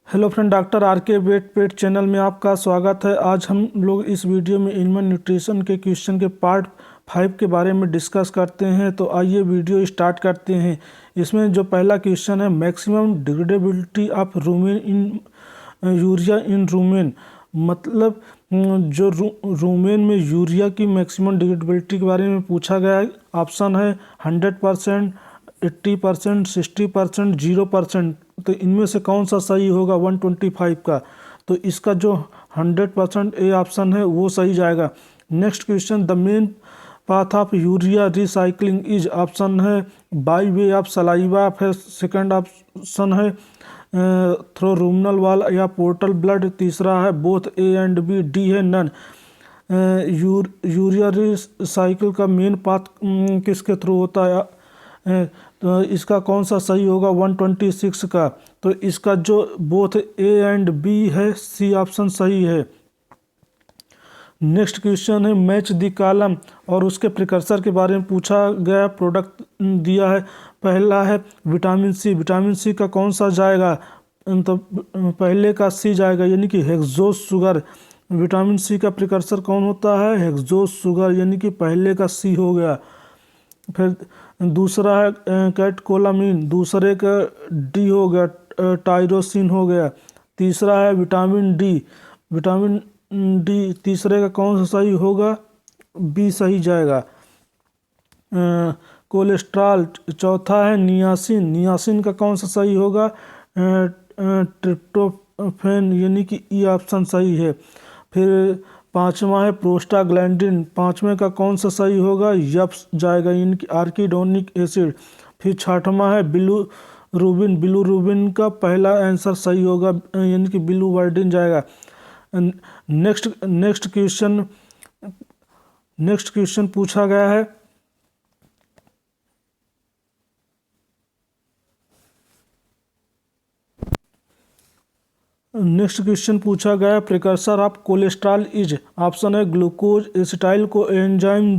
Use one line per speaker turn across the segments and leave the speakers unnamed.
Hello friend, doctor R के wait पेट channel में आपका स्वागत है। आज हम लोग इस वीडियो में एनिमल न्यूट्रिशन के क्वेश्चन के पार्ट 5 के बारे में डिस्कस करते हैं। तो आइए वीडियो स्टार्ट करते हैं। इसमें जो पहला क्वेश्चन है, maximum degradability of rumen in urea in rumen, मतलब जो रूमेन में यूरिया की मैक्सिमम डिग्रेडेबिलिटी के बारे में पूछा गया है। ऑप्शन है 100%, 80%, 60%, 0%। तो इनमें से कौन सा सही होगा 125 का? तो इसका जो 100% ए ऑप्शन है वो सही जाएगा। Next question, the main path of urea recycling is, option है बाई वे ऑफ सलाइवा, फिर सेकंड ऑप्शन है थ्रो रूमनल वाल या पोर्टल ब्लड, तीसरा है both A and B, D है नन। यूरिया रिसाइकिल का मेन पाथ किसके through होता है? तो इसका कौन सा सही होगा 126 का? तो इसका जो बोथ ए एंड बी है, सी ऑप्शन सही है। नेक्स्ट क्वेश्चन है, मैच द कॉलम और उसके प्रिकर्सर के बारे में पूछा गया। प्रोडक्ट दिया है, पहला है विटामिन सी। विटामिन सी का कौन सा जाएगा? तो पहले का सी जाएगा, यानी कि हेक्सोस शुगर। विटामिन सी का प्रिकर्सर कौन होता है? हेक्सोस शुगर, यानी कि पहले का सी हो गया। फिर दूसरा है कैटकोलामीन, दूसरे का डी हो गया, टायरोसिन हो गया। तीसरा है विटामिन डी। विटामिन डी तीसरे का कौन सा सही होगा? बी सही जाएगा। कोलेस्ट्रॉल चौथा है नियासिन। नियासिन का कौन सा सही होगा? ट्रिप्टोफैन, यानी कि ई ऑप्शन सही है। फिर पांचवा है प्रोस्टाग्लैंडिन, पांचवें का कौन सा सही होगा? यप जाएगा, यानी कि आर्किडोनिक एसिड। फिर छठवां है बिलुरुबिन। बिलुरुबिन का पहला आंसर सही होगा, यानी कि बिलुवर्डिन जाएगा। नेक्स्ट क्वेश्चन पूछा गया है, precursor of cholesterol is, option है ग्लूकोज, एसिटाइल को एंजाइम,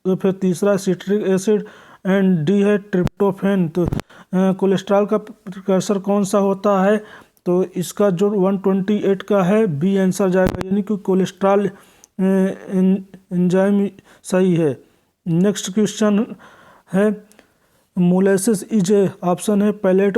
फिर तीसरा सिट्रिक एसिड एंड डी है ट्रिप्टोफैन। तो कोलेस्ट्रॉल का प्रिकर्सर कौन सा होता है? तो इसका जो 128 का है, बी आंसर जाएगा, यानी कि कोलेस्ट्रॉल एंजाइम सही है। नेक्स्ट क्वेश्चन है, मोलेसिस इज, ऑप्शन है पैलेट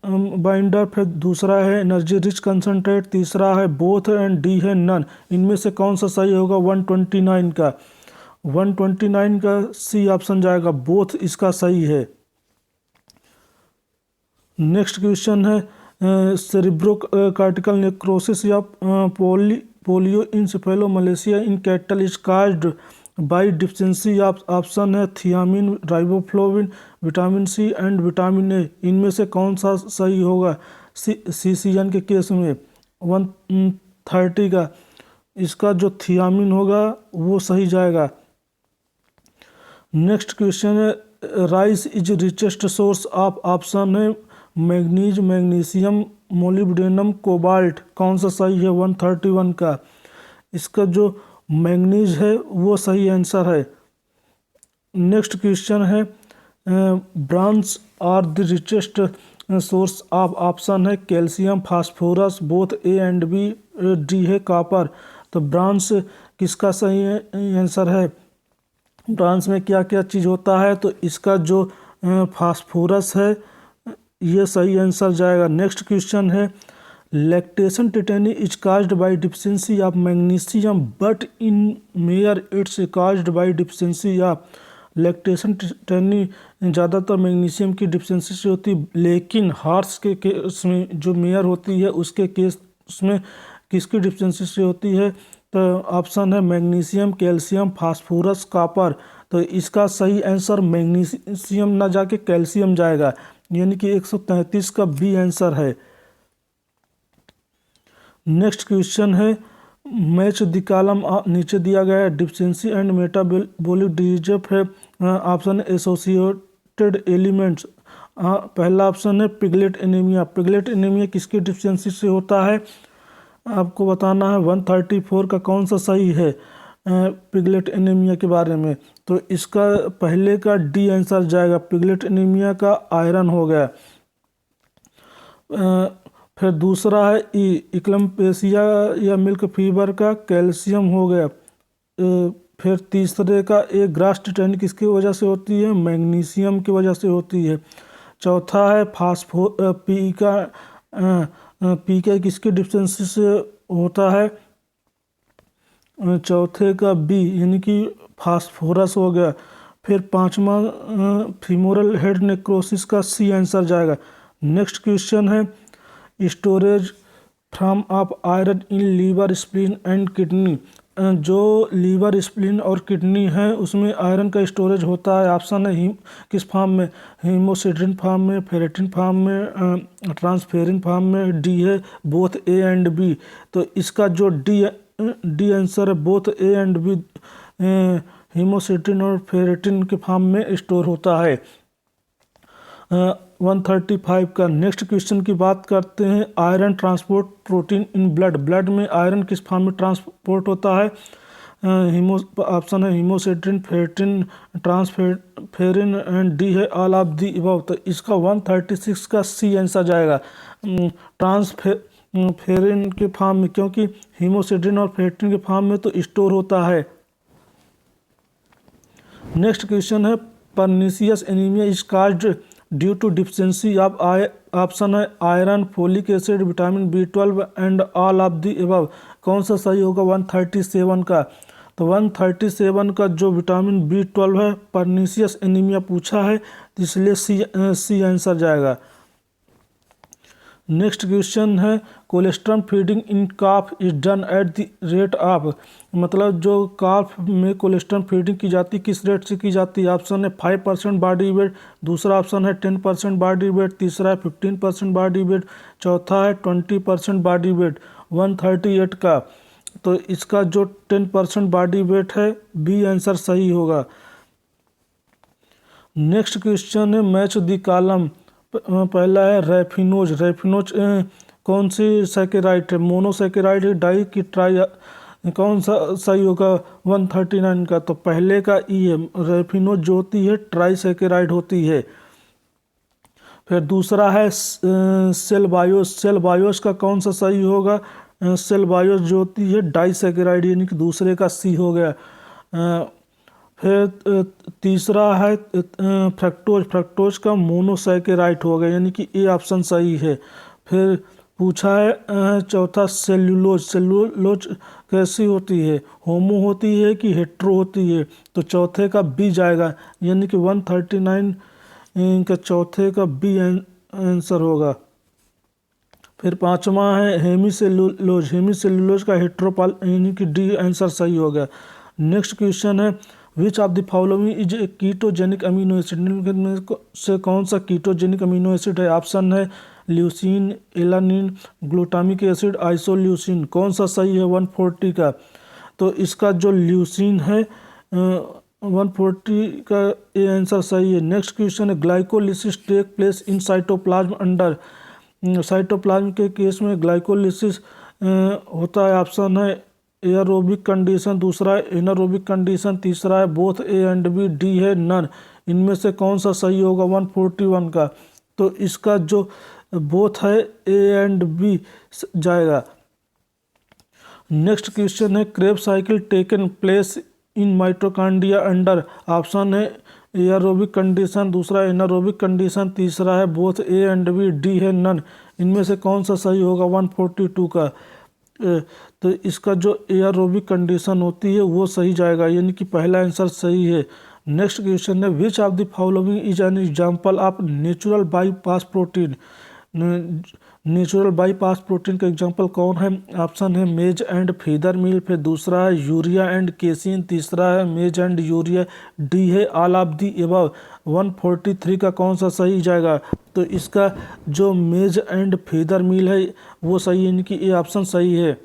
बाइंडर, फिर दूसरा है एनर्जी रिच कंसनट्रेट, तीसरा है बोथ एंड डी है नन। इनमें से कौन सा सही होगा 129 का? 129 का सी ऑप्शन जाएगा, बोथ इसका सही है। नेक्स्ट क्वेश्चन है, सेरिब्रोकार्टिकल नेक्रोसिस या polio encephalomalacia in cattle is caused by deficiency of, option है thiamine, riboflavin, vitamin C and vitamin A. इनमें से कौन सा सही होगा सीसीएन के केस में 130 का? इसका जो थियामिन होगा वो सही जाएगा। नेक्स्ट क्वेश्चन है, rice is richest source of, option है मैग्नीज, मैग्नीशियम, मोलिब्डेनम, कोबाल्ट। कौन सा सही है 131 का? इसका जो मैग्नीज है वो सही आंसर है। नेक्स्ट क्वेश्चन है, branch are the richest source of, option है calcium, phosphorus, both A and B, D है कॉपर। तो ब्रांच किसका सही आंसर है? ब्रांच में क्या क्या चीज़ होता है? तो इसका जो फास्फोरस है ये सही आंसर जाएगा। नेक्स्ट क्वेश्चन है, lactation tetany is caused by deficiency of magnesium but in mare it's caused by deficiency of. Lactation tetany ज़्यादातर मैग्नीशियम की डिफिशिएंसी से होती है, लेकिन हार्स के केस में जो मेयर होती है उसके केस में किसकी डिफिशिएंसी से होती है? तो ऑप्शन है मैग्नीशियम, कैल्शियम, फास्फोरस, कॉपर। तो इसका सही आंसर मैग्नीशियम ना जाके कैल्शियम जाएगा, यानी कि 133 का बी आंसर है। नेक्स्ट क्वेश्चन है, मैच द कॉलम, नीचे दिया गया है डिफिशिएंसी एंड मेटाबॉलिक डिजीज है, ऑप्शन एसोसिएटेड एलिमेंट्स। पहला ऑप्शन है पिगलेट एनीमिया। पिगलेट एनीमिया किसकी डिफिशिएंसी से होता है? आपको बताना है 134 का कौन सा सही है पिगलेट एनीमिया के बारे में। तो इसका पहले का डी आंसर जाएगा, पिगलेट एनीमिया का आयरन हो गया। फिर दूसरा है ई इक्लम्पेसिया या मिल्क फीवर का कैल्शियम हो गया। फिर तीसरे का ए ग्रास टिटैनिक किसकी वजह से होती है, मैग्नीशियम की वजह से होती है। चौथा है पी का पी का किसकी डिफिशिएंसी से होता है, चौथे का बी यानी कि फास्फोरस हो गया। फिर पांचवा फीमोरल हेड नेक्रोसिस का सी आंसर जाएगा। नेक्स्ट क्वेश्चन है storage from of iron in liver spleen and kidney. जो लीवर स्प्लीन और किडनी है उसमें आयरन का स्टोरेज होता है। ऑप्शन है किस फॉर्म में, हीमोसिड्रिन फॉर्म में, फेरेटिन फॉर्म में, ट्रांसफेरिन फॉर्म में, डी है बोथ ए एंड बी। तो इसका जो डी आंसर है both A and B haemosiderin और फेरेटिन के फॉर्म में स्टोर होता है। 135 का नेक्स्ट क्वेश्चन की बात करते हैं iron transport protein in blood. Blood में आयरन किस फॉर्म में ट्रांसपोर्ट होता है, ऑप्शन है haemosiderin, ferritin, transferrin and D है ऑल ऑफ दी अबव। तो इसका 136 का सी आंसर जाएगा ट्रांसफेरिन के फॉर्म में, क्योंकि हीमोसिड्रिन और फेरेटिन के फॉर्म में तो स्टोर होता है। नेक्स्ट क्वेश्चन है pernicious anaemia is caused due to deficiency of option है iron, folic acid, vitamin B12 and all of the above. कौन सा सही होगा 137 का। तो 137 का जो विटामिन B12 है परनीसियस एनीमिया पूछा है, इसलिए सी आंसर जाएगा। नेक्स्ट क्वेश्चन है cholesterol feeding in calf is done at the rate of, मतलब जो काफ में कोलेस्ट्रॉल फीडिंग की जाती किस रेट से की जाती है। ऑप्शन है 5% बॉडी वेट, दूसरा ऑप्शन है 10% बॉडी वेट, तीसरा है 15% बॉडी वेट, चौथा है 20% बॉडी वेट। 138 का तो इसका जो 10% बॉडी वेट है बी आंसर सही होगा। नेक्स्ट क्वेश्चन है मैच द कॉलम। पहला है रेफिनोज। रेफिनोज कौन सी सैकेराइड है, मोनोसैकेराइड है, डाई की ट्राई, कौन सा सही होगा 139 का। तो पहले का ई है, रेफिनोज जो होती है ट्राईसैकेराइड होती है। फिर दूसरा है सेलबायोस। सेलबायोस का कौन सा सही होगा, सेलबायोस जो होती है डाईसैकेराइड यानी कि दूसरे का सी हो गया। फिर तीसरा है फ्रक्टोज। फ्रक्टोज का मोनोसैकेराइड हो गया यानी कि ए ऑप्शन सही है। फिर पूछा है चौथा सेल्यूलोज। सेल्यूलोज कैसी होती है, होमो होती है कि हेट्रो होती है। तो चौथे का बी जाएगा यानी कि 139 का चौथे का बी आंसर होगा। फिर पांचवा है हेमीसेल्यूलोज। हेमीसेल्यूलोज का हेट्रोपाल यानी कि डी आंसर सही हो गया। नेक्स्ट क्वेश्चन है which of the following is a ketogenic amino acid. में से कौन सा कीटोजेनिक अमीनो एसिड है। ऑप्शन है leucine, alanine, glutamic acid, isoleucine. कौन सा सही है 140 का। तो इसका जो ल्यूसीन है 140 का ए आंसर सही है। नेक्स्ट क्वेश्चन है glycolysis take place in cytoplasm under. Cytoplasm के केस में ग्लाइकोलिसिस होता है। ऑप्शन है एयरोबिक कंडीशन, दूसरा है एनारोबिक कंडीशन, तीसरा है both A and B, D है नन। इनमें से कौन सा सही होगा 141 का। तो इसका जो बोथ है ए एंड बी जाएगा। नेक्स्ट क्वेश्चन है Krebs cycle taken place in mitochondria under. Option है एयरोबिक कंडीशन, दूसरा एनारोबिक कंडीशन, तीसरा है both A and B, D है नन। इनमें से कौन सा सही होगा 142 का। तो इसका जो एयरोबिक कंडीशन होती है वो सही जाएगा यानी कि पहला आंसर सही है। नेक्स्ट क्वेश्चन है which of the following is an example of natural bypass protein. Natural bypass protein का एग्जांपल कौन है। ऑप्शन है मेज एंड फीदर मिल, फिर दूसरा है यूरिया एंड केसिन, तीसरा है मेज एंड यूरिया, डी है ऑल ऑफ दी अबव। 143 का कौन सा सही जाएगा। तो इसका जो मेज एंड फीदर मिल है वो सही है यानी कि ये ऑप्शन सही है।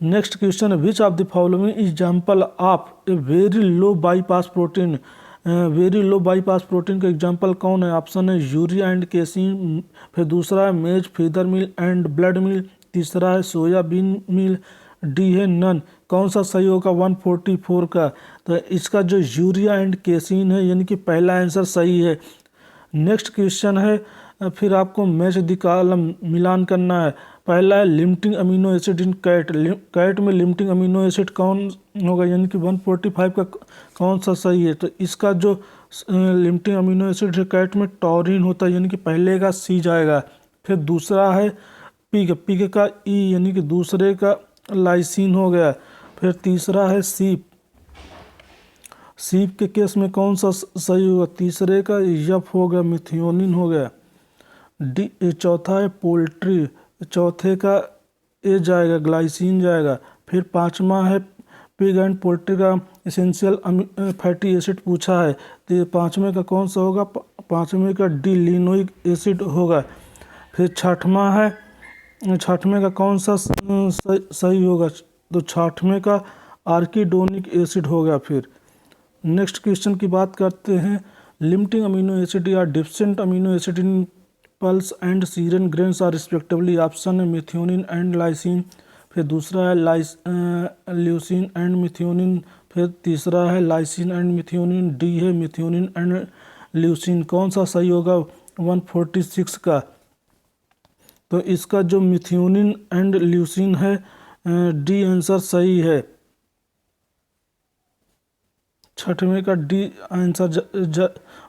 नेक्स्ट क्वेश्चन है which of the following example of a very low bypass protein. Very low bypass protein का एग्जांपल कौन है। ऑप्शन है यूरिया एंड केसिन, फिर दूसरा है मेज फीदर मिल एंड ब्लड मिल, तीसरा है सोयाबीन मिल, डी है नन। कौन सा सही होगा 144 का। तो इसका जो यूरिया एंड केसिन है यानी कि पहला आंसर सही है। नेक्स्ट क्वेश्चन है फिर आपको मैच द कॉलम मिलान करना है। पहला है limiting amino acid in cat. Cat में लिमिटिंग अमीनो एसिड कौन होगा, यानी कि 145 का कौन सा सही है। तो इसका जो लिमिटिंग अमीनो एसिड है कैट में टॉरिन होता है, यानी कि पहले का सी जाएगा। फिर दूसरा है पिग का ई, यानी कि दूसरे का लाइसिन हो गया। फिर तीसरा है सीप के केस में कौन सा सही होगा, तीसरे का यफ हो गया, मिथियोनिन हो गया। चौथा है पोल्ट्री, चौथे का ए जाएगा, ग्लाइसिन जाएगा। फिर पांचवा है पिग एंड पोल्ट्री का एसेंशियल फैटी एसिड पूछा है, तो ये पाँचवें का कौन सा होगा, पाँचवें का डी लिनोइक एसिड होगा। फिर छठवें का कौन सा सही होगा, तो छठवें का आर्किडोनिक एसिड होगा। फिर नेक्स्ट क्वेश्चन की बात करते हैं। लिमिटिंग अमीनो एसिड या deficient amino acid in pulse and cereal grains are respectively. Option है मिथियोनिन एंड लाइसिन। फिर दूसरा है ल्यूसिन एंड मिथियोनिन। फिर तीसरा है लाइसिन एंड मिथियोनिन। डी है मिथियोनिन एंड ल्यूसिन। कौन सा सही होगा 146 का, तो इसका जो मिथियोनिन एंड ल्यूसिन है डी आंसर सही है, छठवें का डी आंसर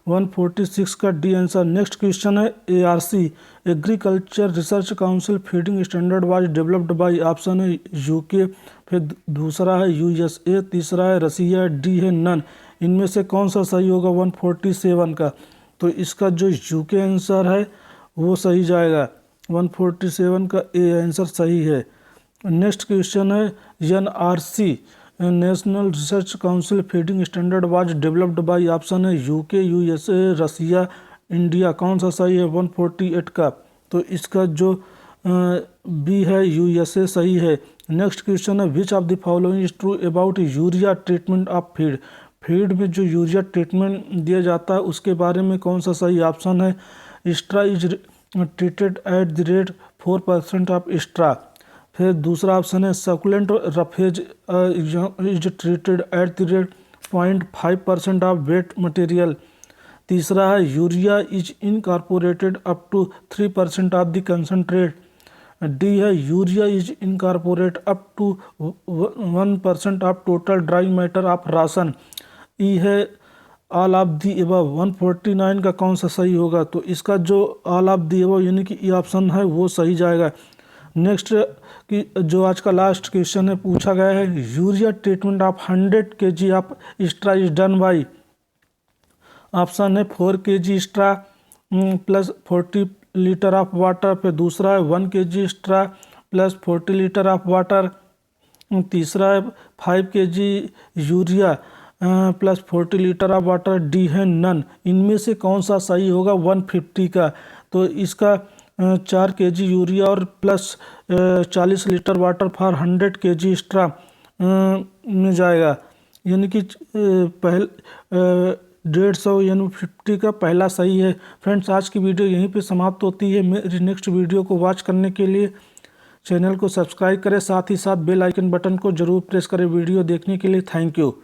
146 का डी आंसर। नेक्स्ट क्वेश्चन है ARC agriculture research council feeding standard was developed by. Option है UK। फिर दूसरा है USA। तीसरा है रसिया। डी है नन। इनमें से कौन सा सही होगा 147 का, तो इसका जो UK आंसर है वो सही जाएगा, 147 का ए आंसर सही है। नेक्स्ट क्वेश्चन है NRC national research council feeding standard was developed by. Option है UK, USA, रसिया, इंडिया। कौन सा सही है 148 का, तो इसका जो बी है USA सही है। नेक्स्ट क्वेश्चन है which of the following is true about urea treatment of feed. Feed में जो यूरिया ट्रीटमेंट दिया जाता है उसके बारे में कौन सा सही। ऑप्शन है extra is treated at the rate 4% of extra. फिर दूसरा ऑप्शन है succulent roughage is treated at the rate 0.5% of wet material. तीसरा है urea is incorporated up to 3% of the concentrate. D है urea is incorporate up to 1% of total dry matter of ration. E है all of the above. 149 का कौन सा सही होगा, तो इसका जो ऑल ऑफ दी एबव यानी कि ई ऑप्शन है वो सही जाएगा। नेक्स्ट कि जो आज का लास्ट क्वेश्चन है पूछा गया है urea treatment of 100 kg of extra is done by. Option है 4 kg extra plus 40 litre of water. फिर दूसरा है 1 kg extra plus 40 litre of water. तीसरा है 5 kg urea plus 40 litre of water. D है नन। इनमें से कौन सा सही होगा 150 का, तो इसका 4 kg यूरिया और plus 40 litre water for 100 kg extra में जाएगा, यानी कि 150 यानी 50 का पहला सही है। फ्रेंड्स आज की वीडियो यहीं पे समाप्त होती है। मेरी नेक्स्ट वीडियो को वॉच करने के लिए चैनल को सब्सक्राइब करें, साथ ही साथ बेल आइकन बटन को जरूर प्रेस करें वीडियो देखने के लिए। Thank you.